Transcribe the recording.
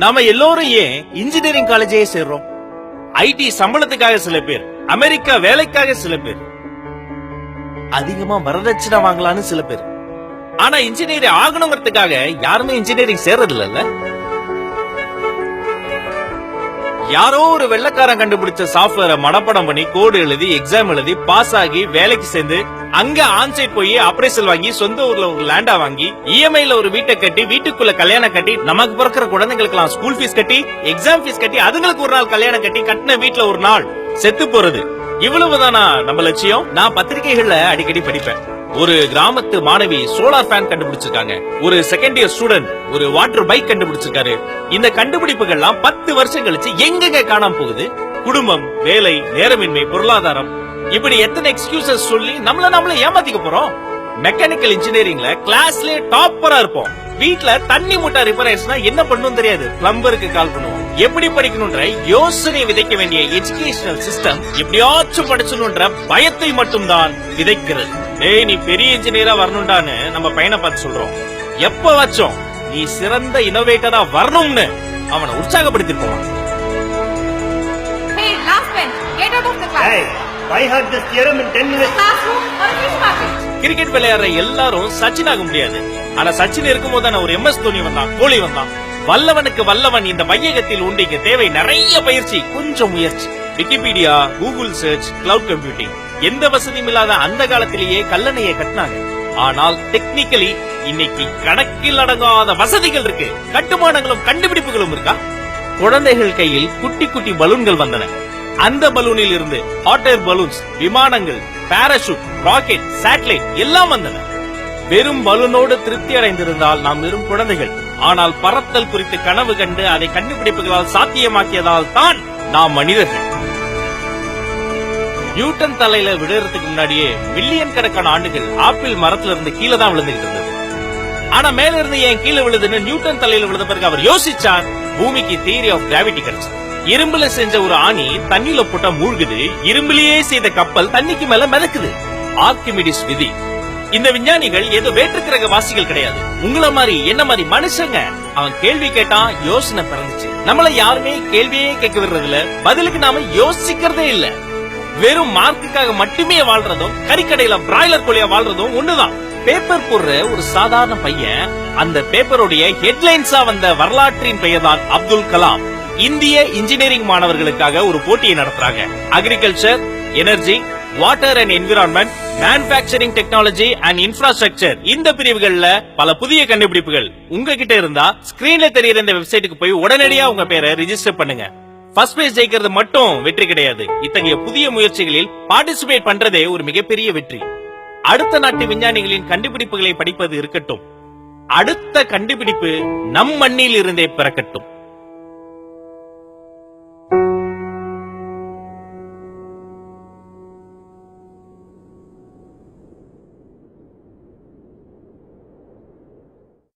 நாம எல்லோரும் ஏன் இன்ஜினியரிங் காலேஜே சேர்றோம்? ஐடி சம்பளத்துக்காக சில பேர், அமெரிக்கா வேலைக்காக சில பேர், அதிகமா வரதட்சணை வாங்கலான்னு சில பேர். ஆனா இன்ஜினியரிங் ஆகணுங்கிறதுக்காக யாருமே இன்ஜினியரிங் சேர்றது இல்ல. யாரோ ஒரு வெள்ளக்காரன் கண்டுபிடிச்ச சாஃப்ட்வேரை மனப்பாடம் பண்ணி கோடு எழுதி எக்ஸாம் எழுதி பாஸ் ஆகி வேலைக்கு சேர்ந்து அங்க ஆன்சைட் போய் அப்ரைசல் வாங்கி சொந்த ஊர்ல ஒரு லேண்டா வாங்கி இஎம்ஐல ஒரு வீட்டை கட்டி வீட்டுக்குள்ள கல்யாணம் கட்டி நமக்கு பிறக்கிற குழந்தைங்களுக்கு ஸ்கூல் ஃபீஸ் கட்டி எக்ஸாம் ஃபீஸ் கட்டி அதுங்களுக்கு ஒரு நாள் கல்யாணம் கட்டி கட்டின வீட்டுல ஒரு நாள் செத்து போறது, இவ்வளவுதானா நம்ம லட்சியம்? நான் பத்திரிகைகள்ல அடிக்கடி படிப்பேன். ஒரு கிராமத்து மாணவி சோலார் ஃபேன் கண்டுபிடிச்சிருக்காங்க. ஒரு செகண்ட் இயர் ஸ்டூடெண்ட் ஒரு வாட்டர் பைக் கண்டுபிடிச்சிருக்காரு. இந்த கண்டுபிடிப்புகள்லாம் 10 வருஷம் கழிச்சு எங்க காணாம போகுது? குடும்பம், வேலை, நேரமின்மை, பொருளாதாரம், இப்படி எத்தனை எக்ஸ்கியூசஸ் சொல்லி நம்மள ஏமாத்திக்க போறோம்? மெக்கானிக்கல் இன்ஜினியரிங்ல கிளாஸ்ல டாப்பரா இருப்போம். வீட்ல தண்ணி மூட்டை ரிப்பேர் ஆயிடுச்சுனா என்ன பண்ணணும் தெரியாது, பிளம்பருக்கு கால் பண்ணுவோம். எப்படி படிக்கணும்ன்ற யோசனை விதைக்க வேண்டிய எஜுகேஷனல் சிஸ்டம் எப்படியாச்சும் படிச்சணும்ன்ற பயத்தை மட்டும் தான் விதைக்கிறது. நீ பெரிய இன்ஜினியரா வரணும்டான்னு நம்ம பையனை பார்த்து சொல்றோம். எப்ப வச்சோம் நீ சிறந்த இனோவேட்டரா வரணும்னு அவனை உற்சாகப்படுத்திருப்போம். கிரிக்கெட் விளையாடுற எல்லாரும் சச்சின் ஆக முடியாது. ஆனா சச்சின் இருக்கும் போது ஒரு MS தோனி வந்தான், கோலி வந்தான். வல்லவனுக்கு வல்லவன் இந்த வையகத்தில் உண்டு. இங்க தேவை நிறைய பயிற்சி, கொஞ்சம் முயற்சி. Wikipedia, Google search, cloud computing, எந்த வசதியும் இல்லாத அந்த காலத்திலேயே கல்லணையை கட்டினாங்க. ஆனால் டெக்னிக்கலி இன்னைக்கு கணக்கில் அடங்காத வசதிகள் இருக்கு. கட்டுமானங்களும் கண்டுபிடிப்புகளும் இருக்கா? குழந்தைகள் கையில் குட்டி குட்டி பலூன்கள் வந்தன. அந்த பலூனில் இருந்து ஹாட் ஏர் பலூன்ஸ், விமானங்கள், பாராசூட், ராக்கெட், சேட்டலைட் எல்லாம் வந்தன. வெறும் பலூனோடு திருப்தி அடைந்திருந்தால் நாம் வெறும் குழந்தைகள். ஆனால் பறத்தல் குறித்து கனவு கண்டு அதை கண்டுபிடிப்புகளால் சாத்தியமாக்கியதால் தான் நாம் மனிதர்கள். நியூட்டன் தலையில விழுறதுக்கு முன்னாடியே மில்லியன் கணக்கான ஆண்டுகள் ஆப்பிள் மரத்துல இருந்து கீழே தான் விழுந்துகிட்டு இருந்தது. ஆனா மேல இருந்து ஏன் கீழே விழுதுன்னு நியூட்டன் தலையில விழுந்த பிறகு அவர் யோசிச்சார். பூமிக்கு தியரி ஆஃப் கிராவிட்டி கிடைச்சு. இரும்புல செஞ்ச ஒரு ஆணி தண்ணியில போட்டா மூழ்குது, இரும்புலயே செய்த கப்பல் தண்ணிக்கு மேல மிதக்குது. ஆர்க்கிமிடிஸ் விதி. இந்த விஞ்ஞானிகள் ஏதோ வேற்று கிரக வாசிகள் கிடையாது, உங்களை மாதிரி என்ன மாதிரி மனுஷங்க. அவன் கேள்வி கேட்டான், யோசனை பிறந்துச்சு. நம்மள யாருமே கேள்வியே கேட்க விடுறது இல்ல, பதிலுக்கு நாம யோசிக்கிறதே இல்ல. வெறும் மார்க்குக்காக மட்டுமே வாழ்றதும் கறிக்கடையில பிராய்லர் கோழியா வாழ்றதும் ஒண்ணுதான். பேப்பர் போடுற ஒரு சாதாரண பையன் அந்த பேப்பருடைய ஹெட்லைன்ஸா வந்த வரலாற்றின் பெயர் தான் அப்துல் கலாம். இந்திய இன்ஜினியரிங் மாணவர்களுக்காக ஒரு போட்டியை நடத்துறாங்க. Agriculture, energy, water and environment, manufacturing technology and infrastructure, இந்த பிரிவுகள்ல பல புதிய கண்டுபிடிப்புகள் உங்ககிட்ட இருந்தா ஸ்கிரீன்ல தெரியுற இந்த வெப்சைட்டுக்கு போய் உடனடியா உங்க பேரை ரிஜிஸ்டர் பண்ணுங்க. ஃபர்ஸ்ட் பிரைஸ் ஜெயிக்கிறது மட்டும் வெற்றி கிடையாது. இத்தகைய புதிய முயற்சிகளில் பார்ட்டிசிபேட் பண்றதே ஒரு மிகப்பெரிய வெற்றி. அடுத்த நாட்டு விஞ்ஞானிகளின் கண்டுபிடிப்புகளை படிப்பது இருக்கட்டும், அடுத்த கண்டுபிடிப்பு நம் மண்ணில் இருந்தே பிறக்கட்டும்.